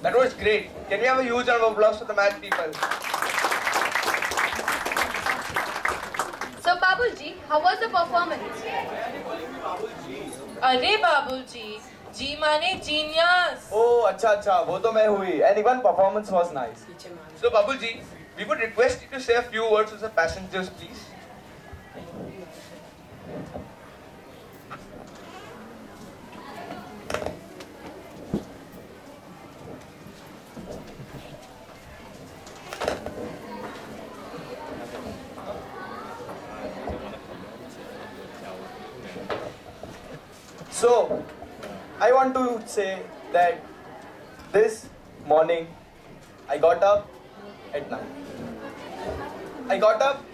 That was great. Can we have a huge round of applause for the math people? So Babulji, how was the performance? अरे बाबूजी, जी माने genius. Oh, अच्छा, वो तो मैं हुई. And even performance was nice. So Babulji, we would request you to say a few words to the passengers, please. So, I want to say that this morning I got up at 9. I got up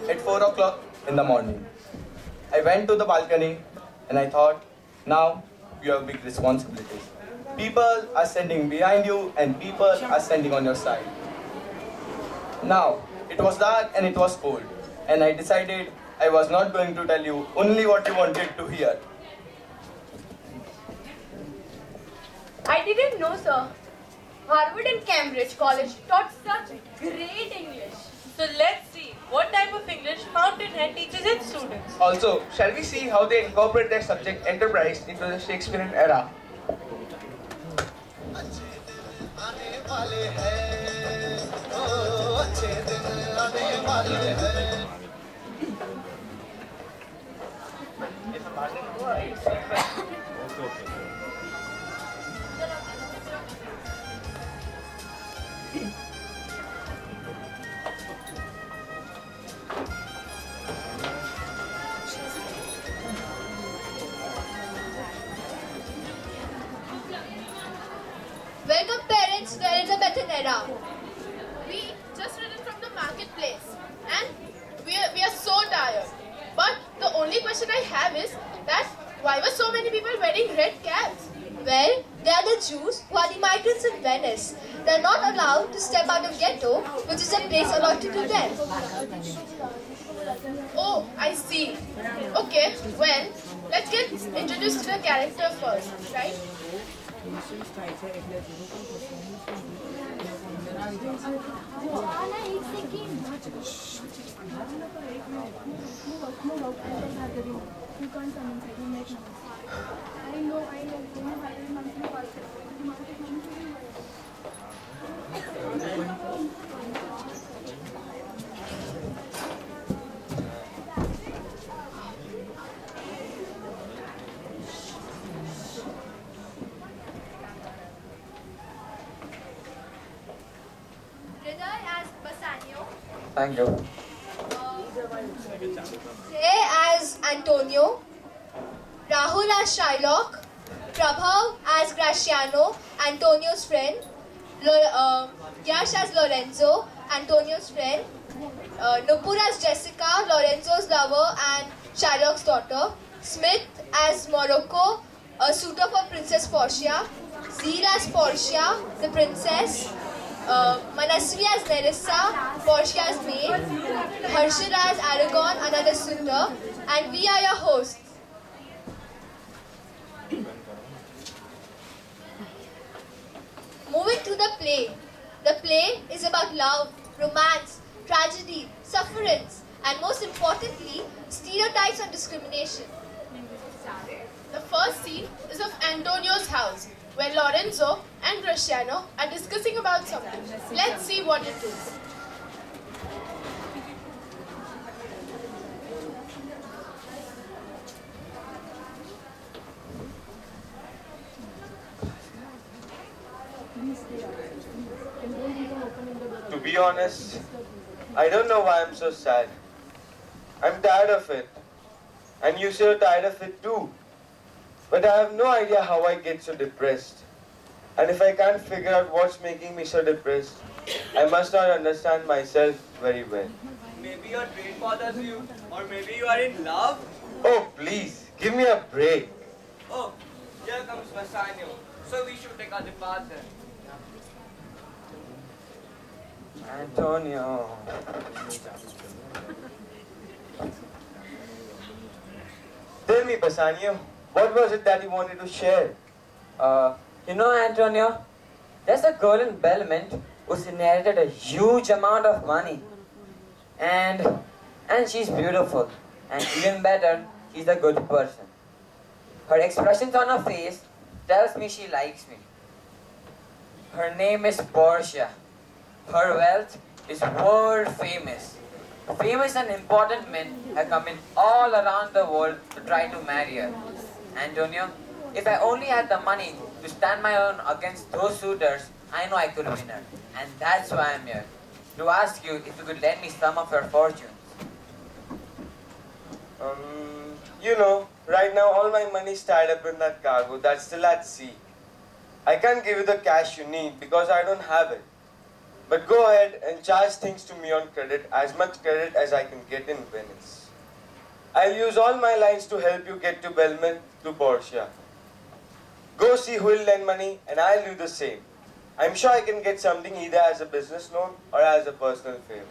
at 4 o'clock in the morning. I went to the balcony and I thought, now you have big responsibilities. People are standing behind you and people are standing on your side. Now, it was dark and it was cold, and I decided I was not going to tell you only what you wanted to hear. I didn't know, sir. Harvard and Cambridge College taught such great English. So let's see what type of English Fountainhead teaches its students. Also, shall we see how they incorporate their subject enterprise into the Shakespearean era? Welcome parents, there is a better era. We just returned from the marketplace and we are so tired. But the only question I have is that why were so many people wearing red caps? Well, they are the Jews who are the migrants in Venice. They are not allowed to step out of ghetto, which is a place allotted to them. Oh, I see. Okay, well, let's get introduced to the character first, right? Hriday as Bassanio, Thank you. Jay as Antonio, Rahul as Shylock, Prabhav as Graciano, Antonio's friend, Yash as Lorenzo, Antonio's friend, Nupur as Jessica, Lorenzo's lover and Shylock's daughter, Smith as Morocco, a suitor for Princess Portia, Zeel as Portia, the princess, Manasvi as Nerissa, Portia's maid, Harshad as Aragon, another suitor, and we are your hosts. Moving to the play. The play is about love, romance, tragedy, sufferance, and most importantly, stereotypes and discrimination. The first scene is of Antonio's house, where Lorenzo and Graciano are discussing about something. Let's see what it is. To be honest, I don't know why I'm so sad. I'm tired of it. And you say you're tired of it too. But I have no idea how I get so depressed. And if I can't figure out what's making me so depressed, I must not understand myself very well. Maybe your brain bothers you, or maybe you are in love. Oh, please, give me a break. Oh, here comes Bassanio. So we should take our departure. Antonio. Tell me, Bassanio, what was it that you wanted to share? You know, Antonio, There's a girl in Belmont who's inherited a huge amount of money. And she's beautiful. And even better, she's a good person. Her expressions on her face tells me she likes me. Her name is Portia. Her wealth is world famous. Famous and important men have come in all around the world to try to marry her. Antonio, if I only had the money to stand my own against those suitors, I know I could win her. And that's why I'm here. To ask you if you could lend me some of your fortunes. You know, right now all my money's tied up in that cargo that's still at sea. I can't give you the cash you need because I don't have it. But go ahead and charge things to me on credit, as much credit as I can get in Venice. I'll use all my lines to help you get to Belmont to Portia. Go see who will lend money and I'll do the same. I'm sure I can get something either as a business loan or as a personal favor.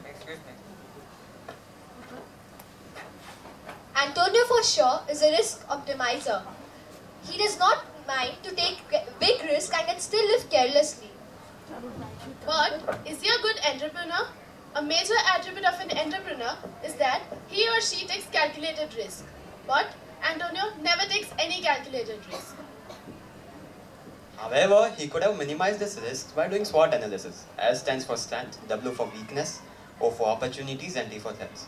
Excuse me. Antonio for sure is a risk optimizer. He does not mind to take big risk and can still live carelessly. But is he a good entrepreneur? A major attribute of an entrepreneur is that he or she takes calculated risk. But Antonio never takes any calculated risk. However, he could have minimized this risk by doing SWOT analysis. S stands for strength, W for weakness, O for opportunities, and T for threats.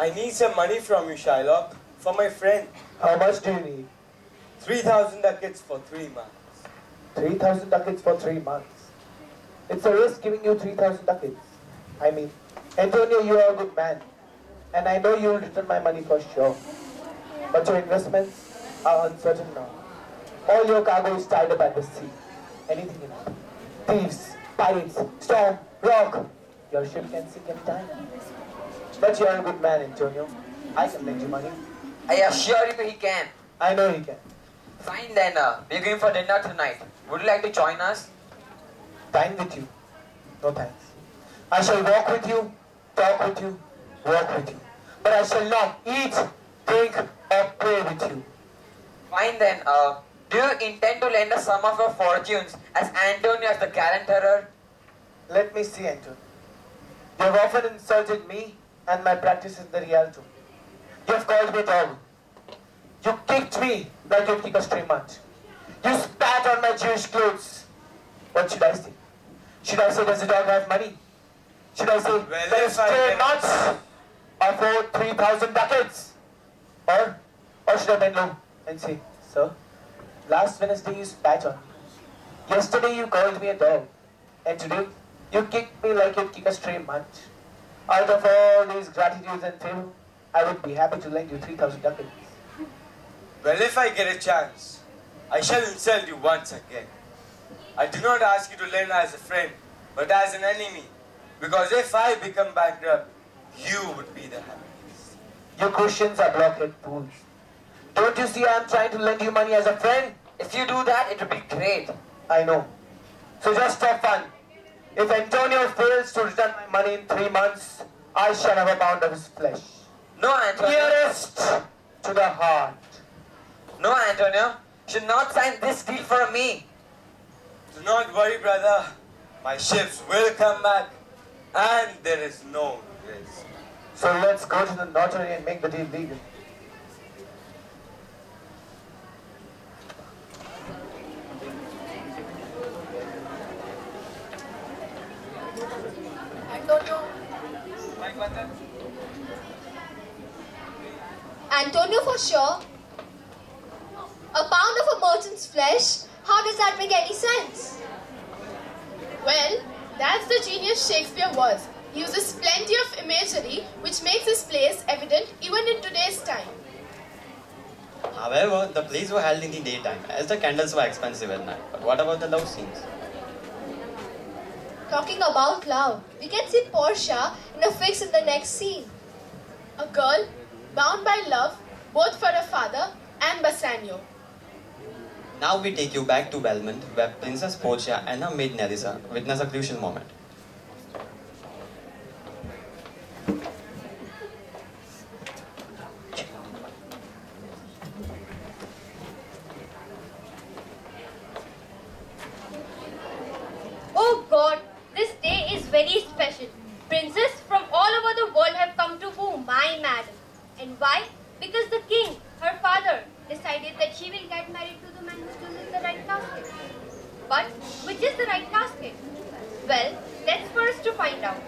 I need some money from you, Shylock, for my friend. How much do you need? 3,000 ducats for 3 months. 3,000 ducats for 3 months. It's a risk giving you 3,000 ducats. I mean, Antonio, you are a good man. And I know you will return my money for sure. But your investments are uncertain now. All your cargo is tied up at the sea. Anything in it. Thieves, pirates, storm, rock. Your ship can sink any time. But you are a good man, Antonio. I can lend you money. I assure you he can. I know he can. Fine then, we're going for dinner tonight. Would you like to join us? Dine with you. No thanks. I shall walk with you, talk with you, work with you. But I shall not eat, drink, or play with you. Fine then, do you intend to lend us some of your fortunes as Antonio as the guarantor? Let me see, Antonio. You have often insulted me and my practice in the Rialto. You have called me dog. You kicked me like you'd kick a stray mutt. You spat on my Jewish clothes. What should I say? Should I say, does the dog have money? Should I say, the stray mutts afford 3,000 ducats? Or should I bend low and say, sir, last Wednesday you spat on me. Yesterday you called me a dog. And today you kicked me like you'd kick a stray mutt. Out of all these gratitudes and favor, I would be happy to lend you 3,000 ducats. Well, if I get a chance, I shall insult you once again. I do not ask you to lend as a friend, but as an enemy. Because if I become bankrupt, you would be the happiest. You Christians are blockhead fools. Don't you see I am trying to lend you money as a friend? If you do that, it would be great. I know. So just for fun, if Antonio fails to return my money in 3 months, I shall have a pound of his flesh. No, Antonio. Nearest to the heart. No, Antonio. You should not sign this deal for me. Do not worry, brother. My ships will come back, and there is no risk. So let's go to the notary and make the deal legal. Antonio for sure. A pound of a merchant's flesh? How does that make any sense? Well, that's the genius Shakespeare was. He uses plenty of imagery which makes his plays evident even in today's time. However, the plays were held in the daytime as the candles were expensive at night. But what about the love scenes? Talking about love, we can see Portia in a fix in the next scene. A girl bound by love both for her father and Bassanio. Now we take you back to Belmont, where Princess Portia and her maid Nerissa witness a crucial moment. Oh God, this day is very special. Princes from all over the world have come to woo my madam. And why? Because the king, her father, decided that she will get married to the man who chooses the right casket. But which is the right casket? Well, let's first to find out.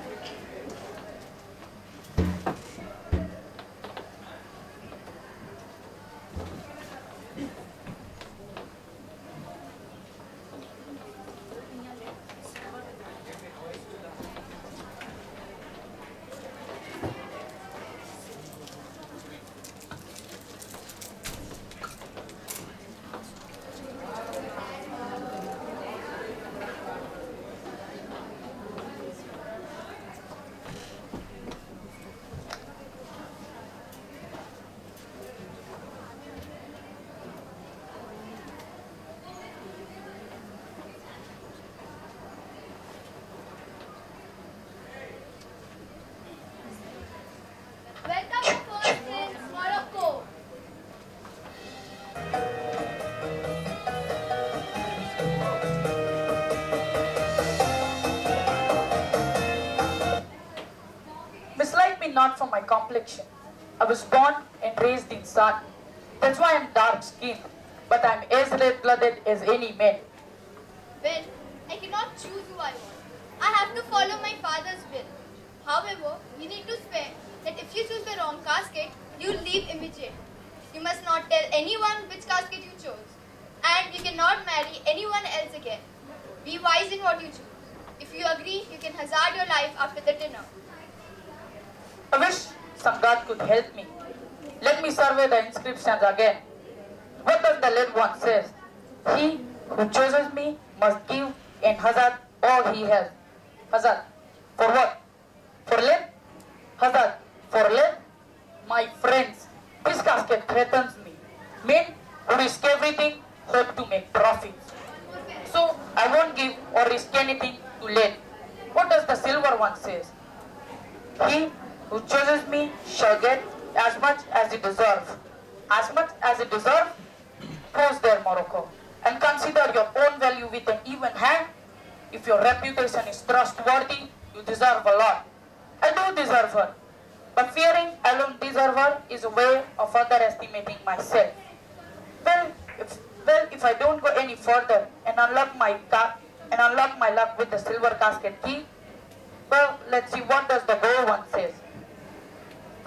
Welcome to First Prince, Morocco. Mislike me not for my complexion. I was born and raised in sun. That's why I'm dark skinned, but I'm as red blooded as any man. Well, I cannot choose who I want. I have to follow my father's will. However, you need to swear that if you choose the wrong casket, you will leave immediately. You must not tell anyone which casket you chose. And you cannot marry anyone else again. Be wise in what you choose. If you agree, you can hazard your life after the dinner. I wish some god could help me. Let me survey the inscriptions again. What does the lead one says? He who chooses me must give and hazard all he has. Hazard. For what? For lead? Hazard. For lead? My friends, this casket threatens me. Men who risk everything hope to make profits. So I won't give or risk anything to lead. What does the silver one says? He who chooses me shall get as much as he deserves. As much as he deserves? Pause there, Morocco, and consider your own value with an even hand. If your reputation is trustworthy, you deserve a lot. I do deserve her, but fearing I don't deserve her is a way of underestimating myself. Well, if I don't go any further and unlock my luck with the silver casket key, well, let's see what does the gold one says.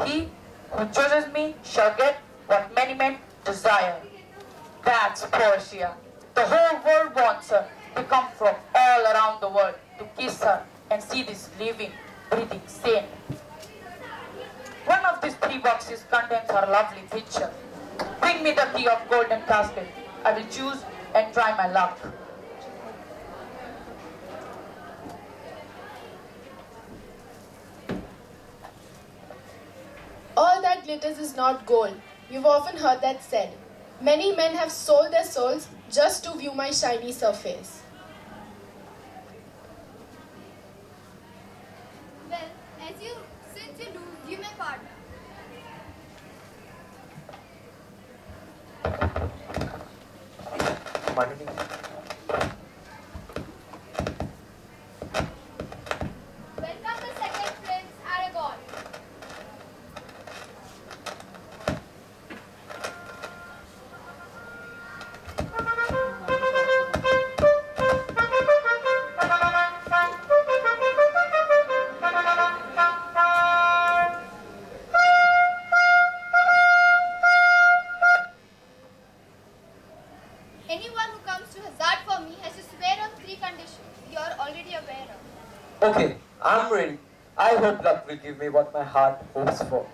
He who chooses me shall get what many men desire. That's Portia. The whole world wants her. They come from all around the world to kiss her and see this living, breathing saint. One of these 3 boxes contains her lovely picture. Bring me the key of golden casket. I will choose and try my luck. All that glitters is not gold. You've often heard that said. Many men have sold their souls just to view my shiny surface. Well, since you lose, you may pardon. Welcome the second Prince, Aragon. Anyone who comes to hazard for me has to swear on 3 conditions you are already aware of. Okay, I'm ready. I hope luck will give me what my heart hopes for.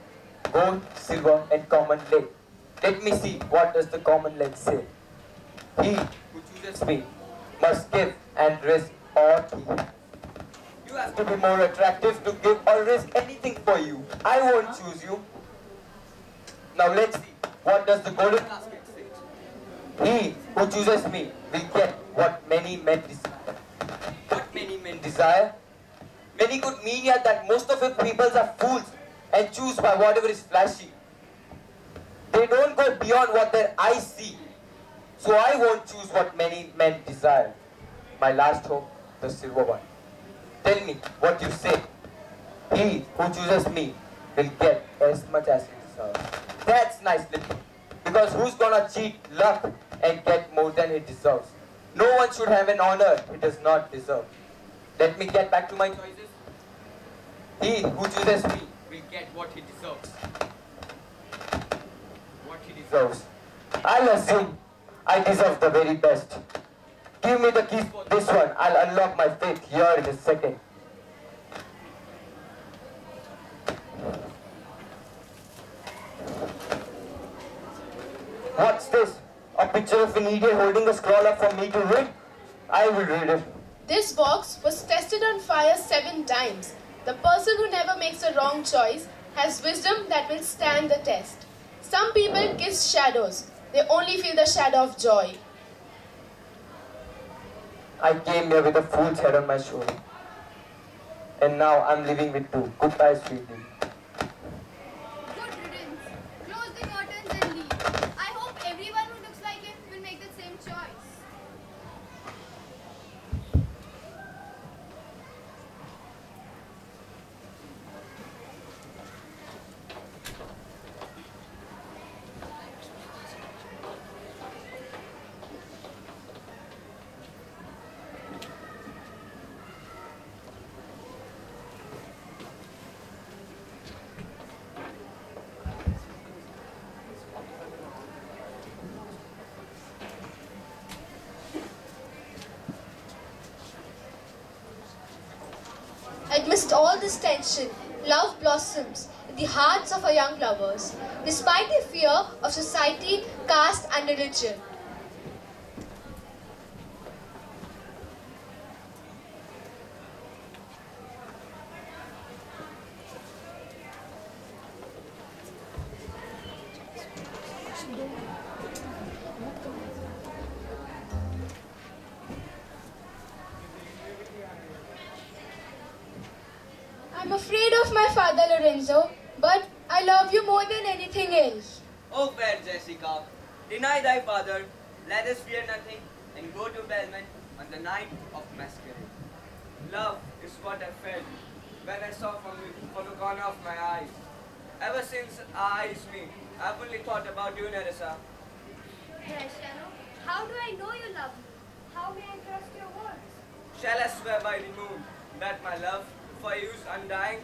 Gold, silver, and common lead. Let me see what does the common lead say. He who chooses me must give and risk all he has. to be more attractive, to give or risk anything for you. I won't choose you. Now let's see. What does the golden casket say? He who chooses me will get what many men desire. What many men desire? Many could mean here that most of you people are fools and choose by whatever is flashy. They don't go beyond what their eyes see. So I won't choose what many men desire. My last hope, the silver one. Tell me what you say. He who chooses me will get as much as he deserves. That's nice, little. Because who's gonna cheat luck and get more than he deserves? No one should have an honor he does not deserve. Let me get back to my choices. He who chooses me will get what he deserves. What he deserves. I'll assume I deserve the very best. Give me the keys for this one. I'll unlock my fate here in a second. What's this? A picture of an idiot holding a scroll up for me to read? I will read it. This box was tested on fire 7 times. The person who never makes a wrong choice has wisdom that will stand the test. Some people kiss shadows. They only feel the shadow of joy. I came here with a fool's head on my shoulder. And now I'm living with two. Goodbye, sweetie. Good riddance. Close the curtains and leave. I hope everyone who looks like him will make the same choice. Amidst all this tension, love blossoms in the hearts of our young lovers, despite the fear of society, caste and religion. I'm afraid of my father, Lorenzo, but I love you more than anything else. Oh, fair Jessica, deny thy father, let us fear nothing, and go to Belmont on the night of masquerade. Love is what I felt when I saw from the corner of my eyes. Ever since our eyes meet, I've only thought about you, Nerissa. Graciano, how do I know you love me? How may I trust your words? Shall I swear by the moon that my love for you is undying